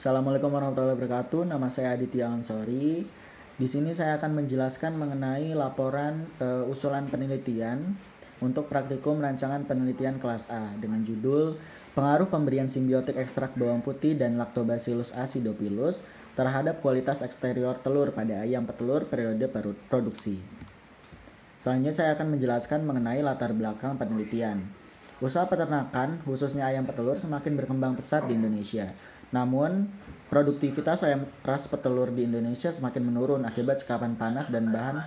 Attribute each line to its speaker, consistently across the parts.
Speaker 1: Assalamualaikum warahmatullahi wabarakatuh. Nama saya Aditya Ansori. Di sini saya akan menjelaskan mengenai laporan usulan penelitian untuk praktikum rancangan penelitian kelas A dengan judul Pengaruh pemberian simbiotik ekstrak bawang putih dan Lactobacillus acidophilus terhadap kualitas eksterior telur pada ayam petelur periode produksi. Selanjutnya saya akan menjelaskan mengenai latar belakang penelitian. Usaha peternakan, khususnya ayam petelur, semakin berkembang pesat di Indonesia. Namun, produktivitas ayam ras petelur di Indonesia semakin menurun akibat sekapan panas dan bahan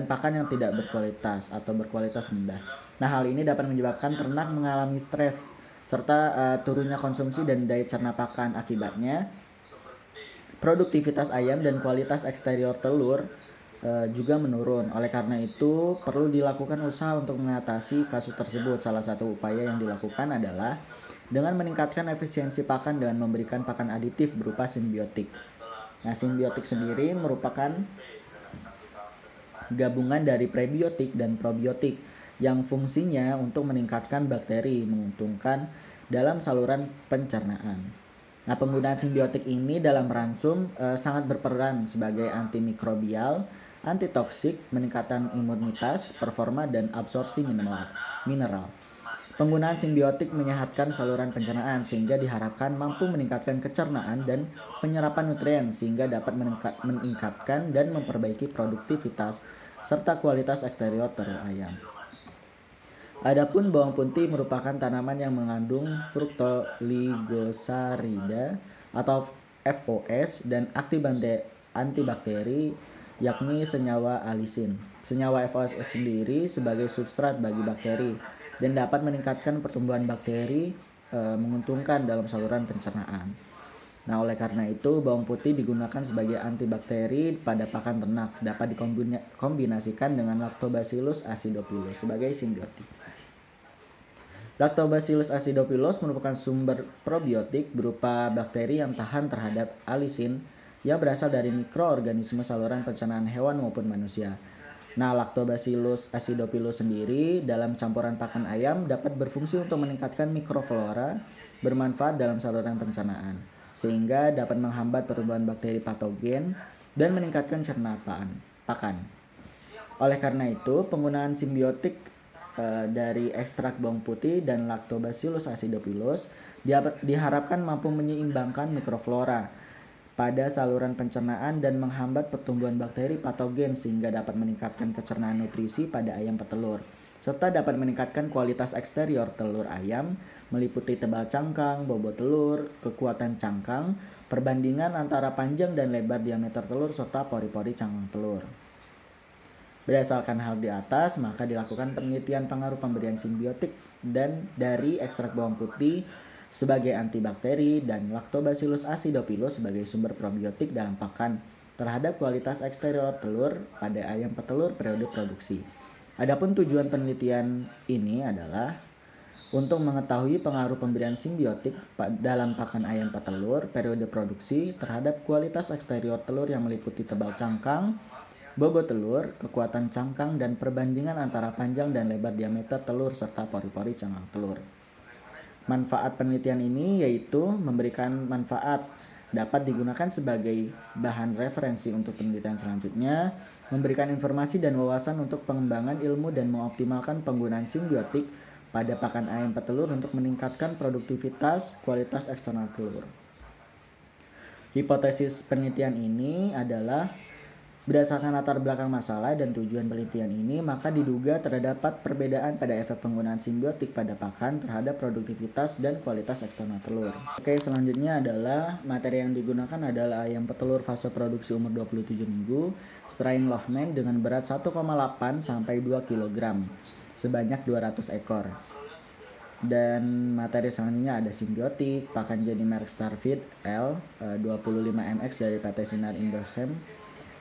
Speaker 1: pakan yang tidak berkualitas atau berkualitas rendah. Nah, hal ini dapat menyebabkan ternak mengalami stres serta turunnya konsumsi dan daya cerna pakan. Akibatnya, produktivitas ayam dan kualitas eksterior telur juga menurun. Oleh karena itu, perlu dilakukan usaha untuk mengatasi kasus tersebut. Salah satu upaya yang dilakukan adalah dengan meningkatkan efisiensi pakan dengan memberikan pakan aditif berupa simbiotik. Nah, simbiotik sendiri merupakan gabungan dari prebiotik dan probiotik yang fungsinya untuk meningkatkan bakteri, menguntungkan dalam saluran pencernaan. Nah, penggunaan simbiotik ini dalam ransum sangat berperan sebagai antimikrobial, antitoksik, meningkatkan imunitas, performa, dan absorpsi mineral. Penggunaan simbiotik menyehatkan saluran pencernaan sehingga diharapkan mampu meningkatkan kecernaan dan penyerapan nutrien sehingga dapat meningkatkan dan memperbaiki produktivitas serta kualitas eksterior telur ayam. Adapun bawang putih merupakan tanaman yang mengandung fructoligosarida atau FOS dan antibakteri yakni senyawa alisin. Senyawa FOS sendiri sebagai substrat bagi bakteri dan dapat meningkatkan pertumbuhan bakteri menguntungkan dalam saluran pencernaan. Nah, oleh karena itu bawang putih digunakan sebagai antibakteri pada pakan ternak, dapat dikombinasikan dengan Lactobacillus acidophilus sebagai simbiotik. Lactobacillus acidophilus merupakan sumber probiotik berupa bakteri yang tahan terhadap alisin yang berasal dari mikroorganisme saluran pencernaan hewan maupun manusia. Nah, Lactobacillus acidophilus sendiri dalam campuran pakan ayam dapat berfungsi untuk meningkatkan mikroflora bermanfaat dalam saluran pencernaan, sehingga dapat menghambat pertumbuhan bakteri patogen dan meningkatkan cerna pakan. Oleh karena itu, penggunaan simbiotik dari ekstrak bawang putih dan Lactobacillus acidophilus diharapkan mampu menyeimbangkan mikroflora pada saluran pencernaan dan menghambat pertumbuhan bakteri patogen sehingga dapat meningkatkan kecernaan nutrisi pada ayam petelur, serta dapat meningkatkan kualitas eksterior telur ayam meliputi tebal cangkang, bobot telur, kekuatan cangkang, perbandingan antara panjang dan lebar diameter telur, serta pori-pori cangkang telur. Berdasarkan hal di atas, maka dilakukan penelitian pengaruh pemberian simbiotik dan dari ekstrak bawang putih sebagai antibakteri dan Lactobacillus acidophilus sebagai sumber probiotik dalam pakan terhadap kualitas eksterior telur pada ayam petelur periode produksi. Adapun tujuan penelitian ini adalah untuk mengetahui pengaruh pemberian simbiotik dalam pakan ayam petelur periode produksi terhadap kualitas eksterior telur yang meliputi tebal cangkang, bobot telur, kekuatan cangkang, dan perbandingan antara panjang dan lebar diameter telur serta pori-pori cangkang telur. Manfaat penelitian ini yaitu memberikan manfaat dapat digunakan sebagai bahan referensi untuk penelitian selanjutnya, memberikan informasi dan wawasan untuk pengembangan ilmu dan mengoptimalkan penggunaan simbiotik pada pakan ayam petelur untuk meningkatkan produktivitas kualitas eksternal telur. Hipotesis penelitian ini adalah berdasarkan latar belakang masalah dan tujuan penelitian ini, maka diduga terdapat perbedaan pada efek penggunaan simbiotik pada pakan terhadap produktivitas dan kualitas eksternal telur. Oke, selanjutnya adalah materi yang digunakan adalah ayam petelur fase produksi umur 27 minggu, strain Lohmann dengan berat 1,8 sampai 2 kg, sebanyak 200 ekor. Dan materi selanjutnya ada simbiotik, pakan jadi merek Starfeed L 25MX dari PT Sinar Indosem,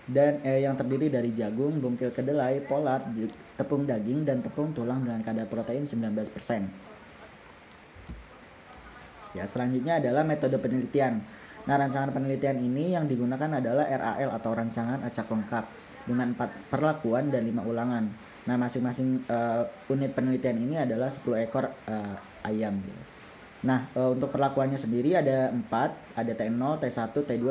Speaker 1: dan yang terdiri dari jagung, bungkil kedelai, polar, tepung daging, dan tepung tulang dengan kadar protein 19%. Ya, selanjutnya adalah metode penelitian. Nah, rancangan penelitian ini yang digunakan adalah RAL atau rancangan acak lengkap dengan 4 perlakuan dan 5 ulangan. Nah, masing-masing unit penelitian ini adalah 10 ekor ayam. Nah, untuk perlakuannya sendiri ada 4, ada T0, T1, T2,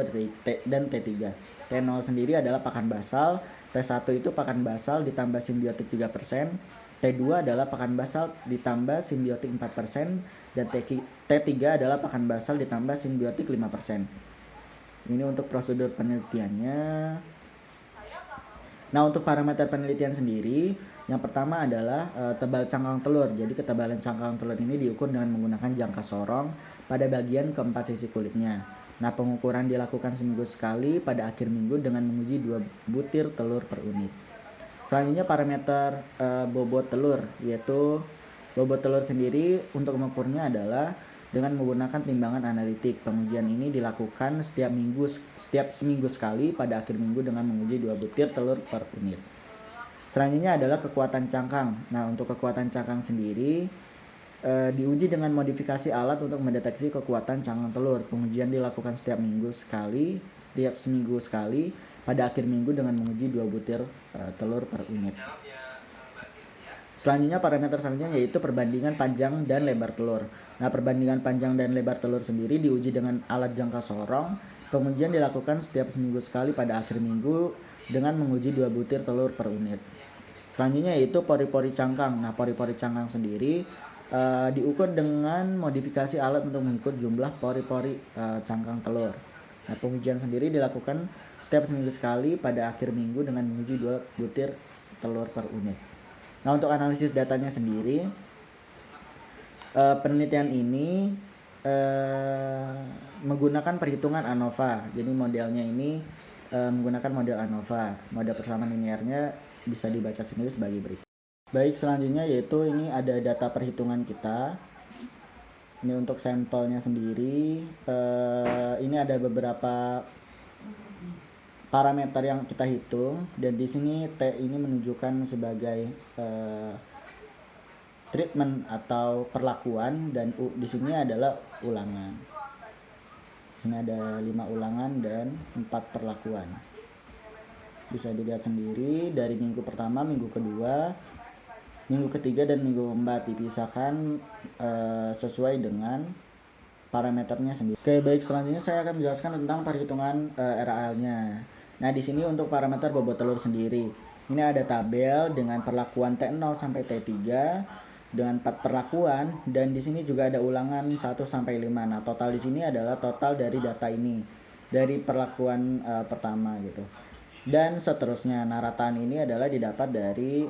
Speaker 1: dan T3. T0 sendiri adalah pakan basal, T1 itu pakan basal ditambah simbiotik 3%, T2 adalah pakan basal ditambah simbiotik 4%, dan T3 adalah pakan basal ditambah simbiotik 5%. Ini untuk prosedur penelitiannya. Nah, untuk parameter penelitian sendiri, yang pertama adalah tebal cangkang telur. Jadi ketebalan cangkang telur ini diukur dengan menggunakan jangka sorong pada bagian keempat sisi kulitnya. Nah, pengukuran dilakukan seminggu sekali pada akhir minggu dengan menguji 2 butir telur per unit. Selanjutnya parameter bobot telur, yaitu bobot telur sendiri untuk mengukurnya adalah dengan menggunakan timbangan analitik. Pengujian ini dilakukan setiap seminggu sekali pada akhir minggu dengan menguji 2 butir telur per unit. Selanjutnya adalah kekuatan cangkang. Nah, untuk kekuatan cangkang sendiri diuji dengan modifikasi alat untuk mendeteksi kekuatan cangkang telur. Pengujian dilakukan setiap seminggu sekali pada akhir minggu dengan menguji 2 butir telur per unit. Selanjutnya parameter selanjutnya yaitu perbandingan panjang dan lebar telur. Nah, perbandingan panjang dan lebar telur sendiri diuji dengan alat jangka sorong. Pengujian dilakukan setiap seminggu sekali pada akhir minggu dengan menguji 2 butir telur per unit. Selanjutnya yaitu pori-pori cangkang. Nah, pori-pori cangkang sendiri diukur dengan modifikasi alat untuk mengukur jumlah pori-pori cangkang telur. Nah, pengujian sendiri dilakukan setiap seminggu sekali pada akhir minggu dengan menguji 2 butir telur per unit. Nah, untuk analisis datanya sendiri, penelitian ini menggunakan perhitungan ANOVA. Jadi modelnya ini menggunakan model ANOVA. Model persamaan linearnya bisa dibaca sendiri sebagai berikut. Baik, selanjutnya yaitu ini ada data perhitungan kita. Ini untuk sampelnya sendiri. Ini ada beberapa parameter yang kita hitung, dan di sini T ini menunjukkan sebagai treatment atau perlakuan, dan U di sini adalah ulangan. Ini ada 5 ulangan dan 4 perlakuan. Bisa dilihat sendiri dari minggu pertama, minggu kedua, minggu ketiga, dan minggu keempat dipisahkan sesuai dengan parameternya sendiri. Oke, baik, selanjutnya saya akan menjelaskan tentang perhitungan RAL-nya. Nah, di sini untuk parameter bobot telur sendiri. Ini ada tabel dengan perlakuan T0 sampai T3 dengan 4 perlakuan, dan di sini juga ada ulangan 1 sampai 5. Nah, total di sini adalah total dari data ini dari perlakuan pertama gitu. Dan seterusnya. Nah, rataan ini adalah didapat dari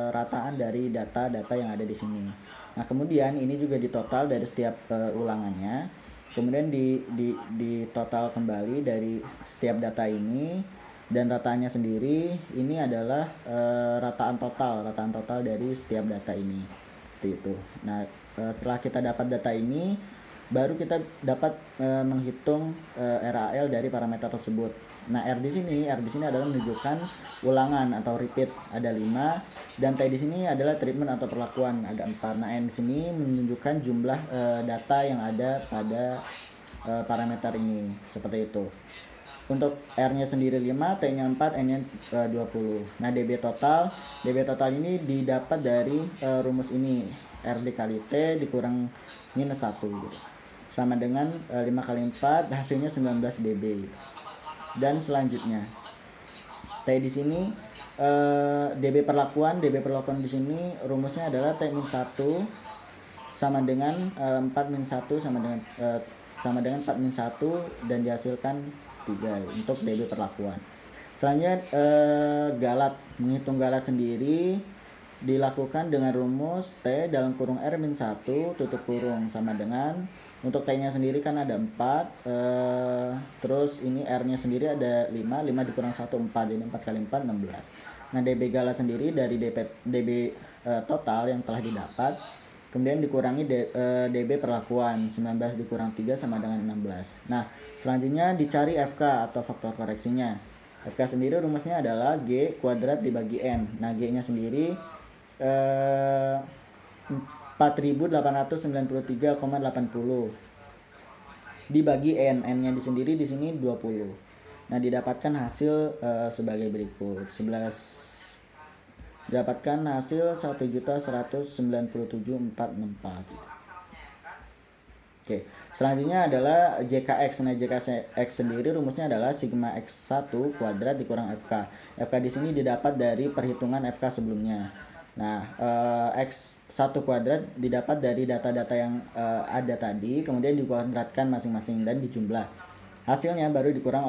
Speaker 1: rataan dari data-data yang ada di sini. Nah, kemudian ini juga ditotal dari setiap ulangannya. Kemudian di total kembali dari setiap data ini, dan rataannya sendiri ini adalah rataan total dari setiap data ini. Seperti itu. Nah, setelah kita dapat data ini, baru kita dapat menghitung RAL dari parameter tersebut. Nah, R di sini adalah menunjukkan ulangan atau repeat, ada 5, dan T di sini adalah treatment atau perlakuan, ada 4. Nah, N di sini menunjukkan jumlah data yang ada pada parameter ini, seperti itu. Untuk R-nya sendiri 5, T-nya 4, N-nya 20. Nah, DB total ini didapat dari rumus ini, R dikali T dikurang minus 1 gitu. Sama dengan 5 kali 4, hasilnya 19 dB gitu. Dan selanjutnya T di sini DB perlakuan di sini rumusnya adalah T-1 sama dengan 4 min 1 sama dengan 4 min 1, dan dihasilkan 3 untuk DB perlakuan. Selanjutnya galat, menghitung galat sendiri dilakukan dengan rumus T dalam kurung R min 1 tutup kurung sama dengan, untuk T nya sendiri kan ada 4, terus ini R nya sendiri ada 5 dikurang 1 4, jadi 4 kali 4 16. Nah, DB galat sendiri dari DB total yang telah didapat, kemudian dikurangi DB perlakuan, 19 dikurang 3 sama dengan 16. Nah, selanjutnya dicari FK atau faktor koreksinya. FK sendiri rumusnya adalah G kuadrat dibagi N. Nah, G nya sendiri 4893,80 dibagi N. N nya sendiri di sini 20. Nah, didapatkan hasil sebagai berikut. Didapatkan hasil 1.197.464. Oke, selanjutnya adalah JKX. Nah, JKX sendiri rumusnya adalah sigma X1 kuadrat dikurang FK. FK di sini didapat dari perhitungan FK sebelumnya. Nah, X1 kuadrat didapat dari data-data yang ada tadi, kemudian dikuadratkan masing-masing dan dijumlah. Hasilnya baru dikurang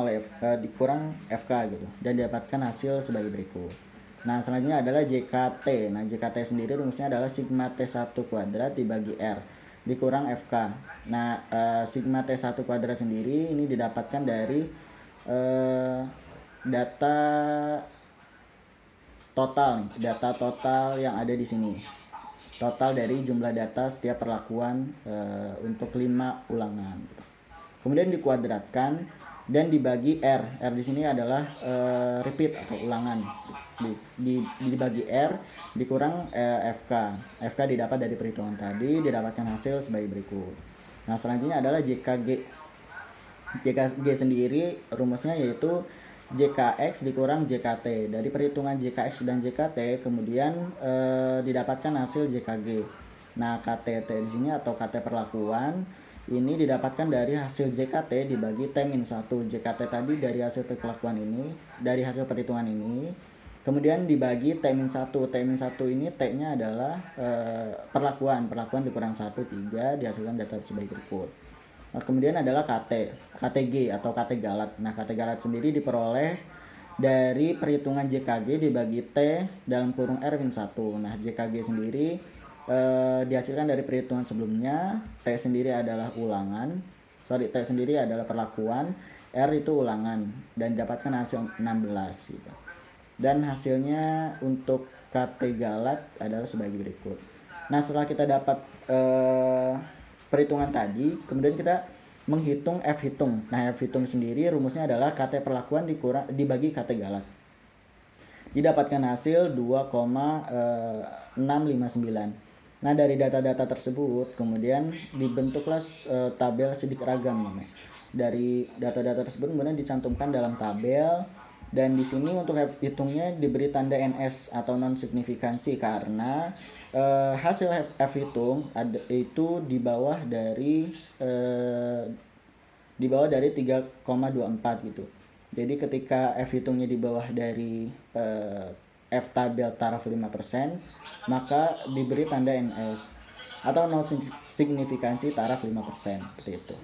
Speaker 1: FK gitu, dan didapatkan hasil sebagai berikut. Nah, selanjutnya adalah JKT. Nah, JKT sendiri rumusnya adalah sigma T1 kuadrat dibagi R dikurang FK. Nah, sigma T1 kuadrat sendiri ini didapatkan dari data total yang ada di sini. Total dari jumlah data setiap perlakuan untuk 5 ulangan. Kemudian dikuadratkan dan dibagi R. R di sini adalah repeat atau ulangan. Dibagi R dikurang FK. FK didapat dari perhitungan tadi, didapatkan hasil sebagai berikut. Nah, selanjutnya adalah JKG. JKG sendiri rumusnya yaitu JKX dikurang JKT. Dari perhitungan JKX dan JKT kemudian didapatkan hasil JKG. Nah, KTT di sini atau KT perlakuan ini didapatkan dari hasil JKT dibagi T-1. JKT tadi dari hasil perlakuan ini, dari hasil perhitungan ini, kemudian dibagi T-1. T-1 ini T-nya adalah perlakuan dikurang 1, 3, dihasilkan data sebagai berikut. Nah, kemudian adalah KTG atau KT galat. Nah, KT galat sendiri diperoleh dari perhitungan JKG dibagi T dalam kurung R-1. Nah, JKG sendiri dihasilkan dari perhitungan sebelumnya. T sendiri adalah T sendiri adalah perlakuan, R itu ulangan, dan didapatkan hasil 16 gitu. Dan hasilnya untuk KT galat adalah sebagai berikut. Nah, setelah kita dapat perhitungan tadi, kemudian kita menghitung F hitung. Nah, F hitung sendiri rumusnya adalah KT perlakuan dibagi KT galat. Didapatkan hasil 2,659. Nah, dari data-data tersebut kemudian dibentuklah tabel sidik ragam namanya. Dari data-data tersebut kemudian dicantumkan dalam tabel, dan di sini untuk F hitungnya diberi tanda NS atau non signifikansi karena hasil F hitung itu di bawah dari 3,24 gitu. Jadi ketika F hitungnya di bawah dari F tabel taraf 5%, maka diberi tanda NS atau non signifikansi taraf 5%, seperti itu.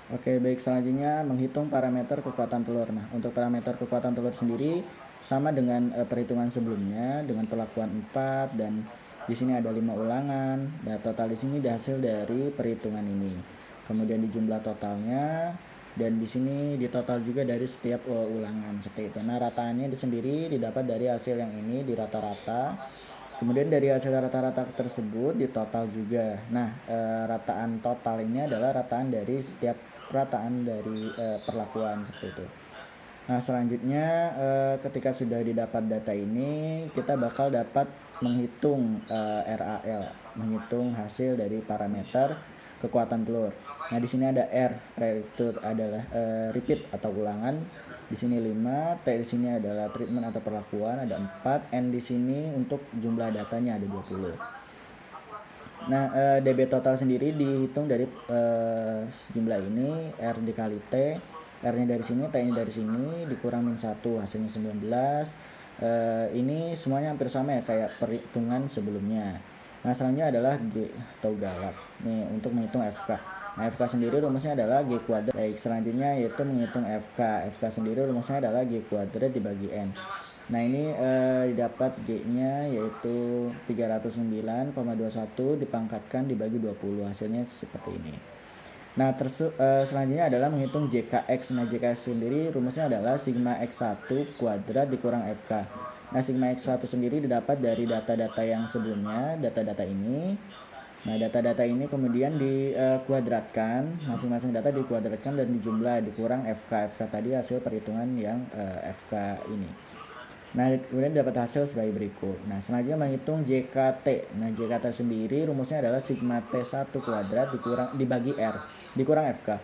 Speaker 1: Oke, baik, selanjutnya menghitung parameter kekuatan telur. Nah, untuk parameter kekuatan telur sendiri sama dengan perhitungan sebelumnya dengan perlakuan 4, dan di sini ada 5 ulangan. Nah, total di sini hasil dari perhitungan ini. Kemudian di jumlah totalnya, dan di sini ditotal juga dari setiap ulangan, seperti itu. Nah, rataannya sendiri didapat dari hasil yang ini di rata-rata. Kemudian dari hasil rata-rata tersebut ditotal juga. Nah, rataan total ini adalah rataan dari setiap rataan dari perlakuan, seperti itu. Nah, selanjutnya ketika sudah didapat data ini, kita bakal dapat menghitung RAL, menghitung hasil dari parameter kekuatan telur. Nah, di sini ada R itu adalah repeat atau ulangan. Di sini 5, T di sini adalah treatment atau perlakuan, ada 4, N di sini untuk jumlah datanya ada 20. Nah, DB total sendiri dihitung dari jumlah ini, R dikali T, R-nya dari sini, T-nya dari sini, dikurang min 1, hasilnya 19. Ini semuanya hampir sama ya kayak perhitungan sebelumnya. Nah, selanjutnya adalah G atau galat. Nih, untuk menghitung FK. Nah, FK sendiri rumusnya adalah G kuadrat. Baik, selanjutnya yaitu menghitung FK. FK sendiri rumusnya adalah G kuadrat dibagi N. Nah, ini didapat G-nya yaitu 309,21 dipangkatkan dibagi 20. Hasilnya seperti ini. Nah, selanjutnya adalah menghitung JKX. Nah, JKX sendiri rumusnya adalah sigma X1 kuadrat dikurang FK. Nah, sigma X1 sendiri didapat dari data-data yang sebelumnya, data-data ini. Nah, data-data ini kemudian dikuadratkan, masing-masing data dikuadratkan dan dijumlah, dikurang FK. FK tadi hasil perhitungan yang FK ini. Nah, kemudian dapat hasil sebagai berikut. Nah, selanjutnya menghitung JKT. Nah, JKT sendiri rumusnya adalah sigma T1 kuadrat dibagi R, dikurang FK.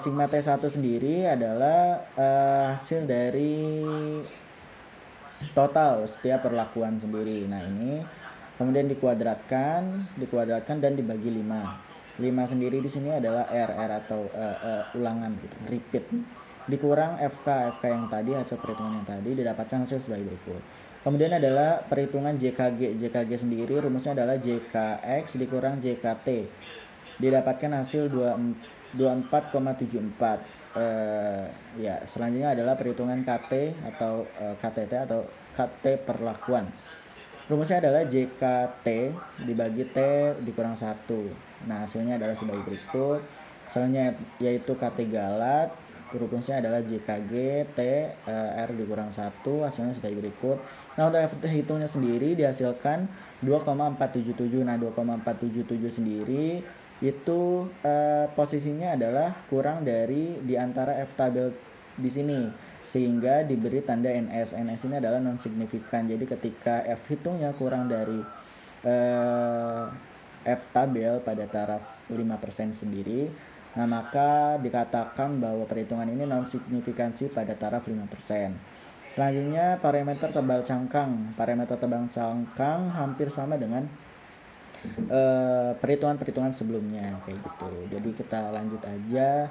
Speaker 1: Sigma T1 sendiri adalah hasil dari total setiap perlakuan sendiri. Nah, ini kemudian dikuadratkan dan dibagi 5. 5 sendiri di sini adalah R atau ulangan gitu, repeat. Dikurang FK yang tadi, hasil perhitungan yang tadi didapatkan hasil sebagai berikut. Kemudian adalah perhitungan JKG sendiri rumusnya adalah JKX dikurang JKT. Didapatkan hasil 24,74. Ya, selanjutnya adalah perhitungan KT atau KTT atau KT perlakuan. Rumusnya adalah JKT dibagi T dikurang 1. Nah, hasilnya adalah sebagai berikut. Selanjutnya yaitu KT galat, rumusnya adalah JKG T R dikurang 1, hasilnya sebagai berikut. Nah, untuk FT hitungnya sendiri dihasilkan 2,477. Nah, 2,477 sendiri itu posisinya adalah kurang dari di antara F tabel di sini, sehingga diberi tanda NS. NS ini adalah non signifikan. Jadi ketika F hitungnya kurang dari F tabel pada taraf 5% sendiri, nah maka dikatakan bahwa perhitungan ini non signifikansi pada taraf 5%. Selanjutnya parameter tebal cangkang. Parameter tebal cangkang hampir sama dengan perhitungan-perhitungan sebelumnya kayak gitu. Jadi kita lanjut aja.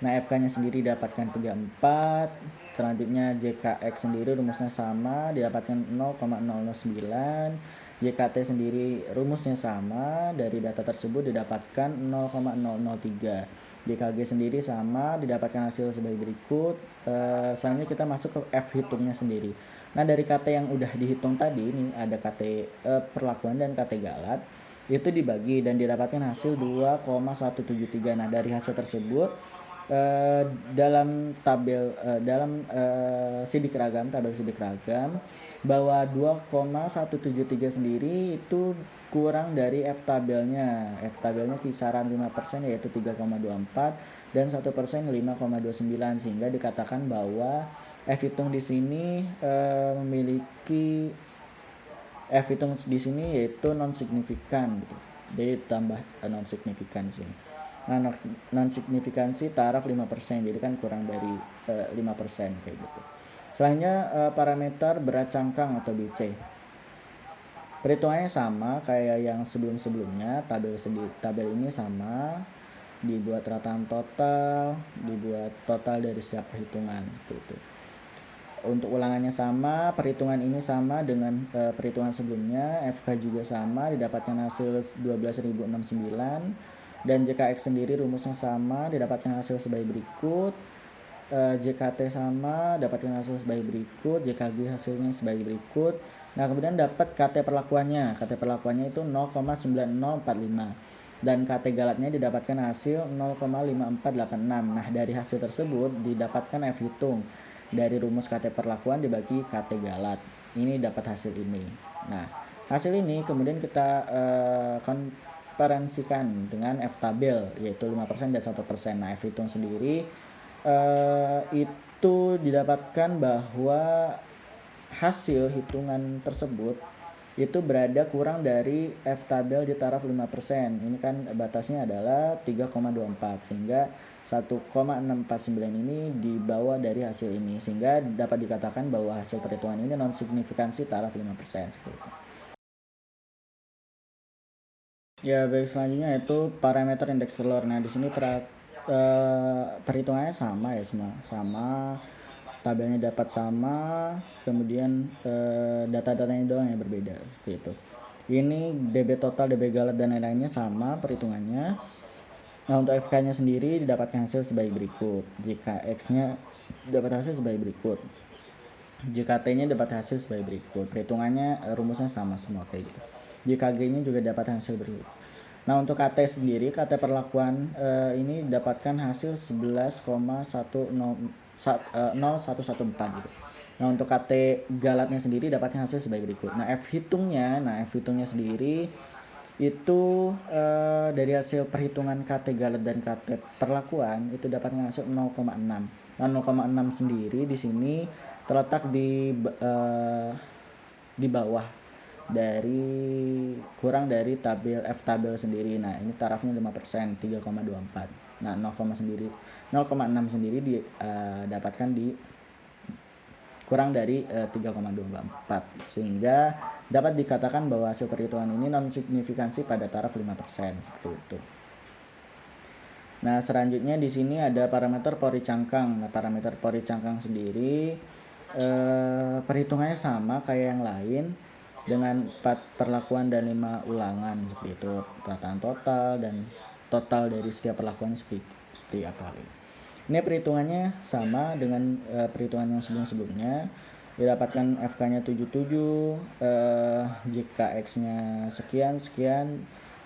Speaker 1: Nah, FK-nya sendiri dapatkan 34. Selanjutnya JKX sendiri rumusnya sama, didapatkan 0,009. JKT sendiri rumusnya sama, dari data tersebut didapatkan 0,003. JKG sendiri sama, didapatkan hasil sebagai berikut. Selanjutnya kita masuk ke F hitungnya sendiri. Nah, dari KT yang udah dihitung tadi, ini ada KT perlakuan dan KT galat, itu dibagi dan didapatkan hasil 2,173. Nah, dari hasil tersebut dalam tabel sidik ragam, tabel sidik ragam, bahwa 2,173 sendiri itu kurang dari F tabelnya. F tabelnya kisaran 5% yaitu 3,24 dan 1% 5,29, sehingga dikatakan bahwa F hitung di sini memiliki F hitung di sini yaitu non signifikan gitu. Jadi tambah non signifikan di sini. Nah, non signifikansi taraf 5%, jadi kan kurang dari 5% kayak gitu. Selanjutnya parameter berat cangkang atau BC. Perhitungannya sama kayak yang sebelum-sebelumnya, tabel ini sama, dibuat rataan total, dibuat total dari setiap perhitungan gitu. Untuk ulangannya sama, perhitungan ini sama dengan perhitungan sebelumnya, FK juga sama, didapatkan hasil 12.069. Dan JKX sendiri rumusnya sama, didapatkan hasil sebagai berikut. JKT sama, dapatkan hasil sebagai berikut. JKG hasilnya sebagai berikut. Nah, kemudian dapat KT perlakuannya. KT perlakuannya itu 0,9045. Dan KT galatnya didapatkan hasil 0,5486. Nah, dari hasil tersebut didapatkan F hitung. Dari rumus KT perlakuan dibagi KT galat. Ini dapat hasil ini. Nah, hasil ini kemudian kita referensikan dengan F tabel yaitu 5% dan 1%. Nah, F hitung sendiri itu didapatkan bahwa hasil hitungan tersebut itu berada kurang dari F tabel di taraf 5%. Ini kan batasnya adalah 3,24, sehingga 1,649 ini dibawa dari hasil ini, sehingga dapat dikatakan bahwa hasil perhitungan ini non signifikansi taraf 5% seperti itu. Ya, baik, selanjutnya itu parameter indeks telur. Nah, di sini perhitungannya sama ya, sama, tabelnya dapat sama, kemudian data-datanya doang yang berbeda seperti itu. Ini DB total, DB galat dan lain-lainnya sama perhitungannya. Nah, untuk FK-nya sendiri didapatkan hasil sebagai berikut. Jika X-nya dapat hasil sebagai berikut. Jika T-nya dapat hasil sebagai berikut. Perhitungannya rumusnya sama semua kayak gitu. JKG-nya juga dapat hasil berikut. Nah, untuk KT sendiri, KT perlakuan ini dapatkan hasil 11,0114 gitu. Nah, untuk KT galatnya sendiri dapatkan hasil sebagai berikut. Nah, F hitungnya sendiri itu dari hasil perhitungan KT galat dan KT perlakuan itu dapatkan hasil 0,6. Nah, 0,6 sendiri di sini terletak di bawah dari kurang dari tabel F tabel sendiri. Nah, ini tarafnya 5%, 3,24. Nah, 0,6 sendiri didapatkan di kurang dari 3,24, sehingga dapat dikatakan bahwa hasil perhitungan ini non signifikansi pada taraf 5% seperti itu. Nah, selanjutnya di sini ada parameter pori cangkang. Nah, parameter pori cangkang sendiri perhitungannya sama kayak yang lain dengan 4 perlakuan dan 5 ulangan seperti itu. Rataan total dan total dari setiap perlakuan seperti apa. Ini perhitungannya sama dengan perhitungan yang sebelum-sebelumnya. Didapatkan FK-nya 77, JKX-nya sekian.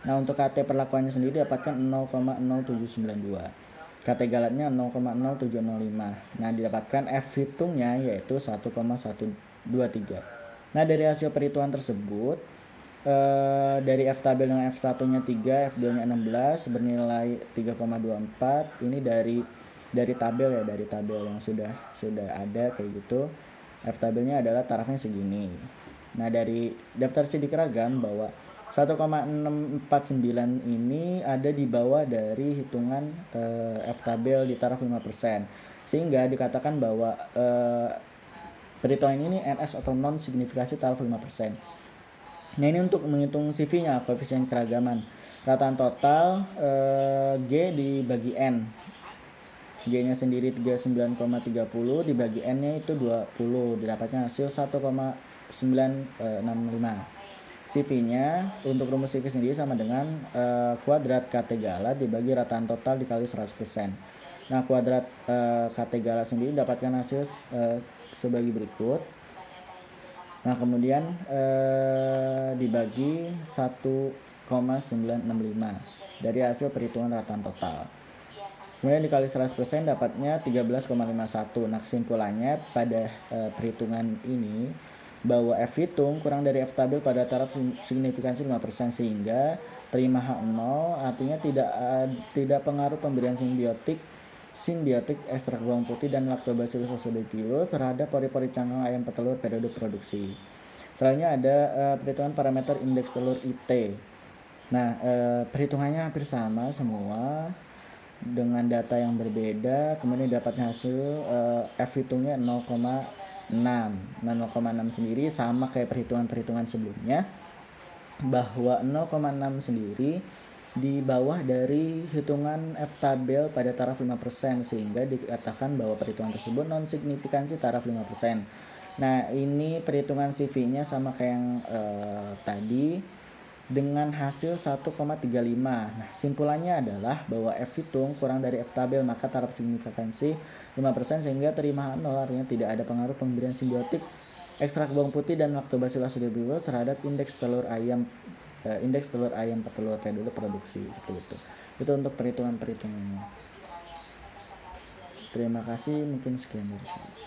Speaker 1: Nah, untuk KT perlakuannya sendiri didapatkan 0,0792. KT galatnya 0,0705. Nah, didapatkan F hitungnya yaitu 1,123. Nah, dari hasil perhitungan tersebut dari F tabel yang F1-nya 3, F2-nya 16 bernilai 3,24. Ini dari tabel ya, dari tabel yang sudah ada kayak gitu. F tabelnya adalah tarafnya segini. Nah, dari daftar sidik ragam bahwa 1,649 ini ada di bawah dari hitungan F tabel di taraf 5%. Sehingga dikatakan bahwa perhitungan ini NS atau non signifikasi taraf 5%. Nah, ini untuk menghitung CV-nya, koefisien keragaman. Rataan total G dibagi N. G-nya sendiri 39,30 dibagi N-nya itu 20. Didapatkan hasil 1,965. CV-nya untuk rumus CV sendiri sama dengan kuadrat KT galat dibagi rataan total dikali 100%. Nah, kuadrat KT galat sendiri dapatkan hasil sebagai berikut. Nah, kemudian dibagi 1,965 dari hasil perhitungan rataan total. Kemudian dikali 100% dapatnya 13,51. Nah, kesimpulannya pada perhitungan ini bahwa F hitung kurang dari F tabel pada taraf signifikansi 5%, sehingga prima H0 artinya tidak pengaruh pemberian simbiotik ekstrak bawang putih dan Lactobacillus acidophilus terhadap pori-pori cangkang ayam petelur periode produksi. Selanjutnya ada perhitungan parameter indeks telur IT. Nah, perhitungannya hampir sama semua dengan data yang berbeda. Kemudian dapatnya hasil F hitungnya 0,6. Nah, 0,6 sendiri sama kayak perhitungan sebelumnya, bahwa 0,6 sendiri di bawah dari hitungan F tabel pada taraf 5%, sehingga dikatakan bahwa perhitungan tersebut non signifikansi taraf 5%. Nah, ini perhitungan CV-nya sama kayak yang tadi dengan hasil 1,35. Nah, simpulannya adalah bahwa F hitung kurang dari F tabel, maka taraf signifikansi 5%, sehingga terima 0, artinya tidak ada pengaruh pemberian simbiotik ekstrak bawang putih dan Lactobacillus acidophilus terhadap indeks telur ayam petelur periode produksi, seperti itu. Itu untuk perhitungannya. Terima kasih, mungkin sekian dari saya.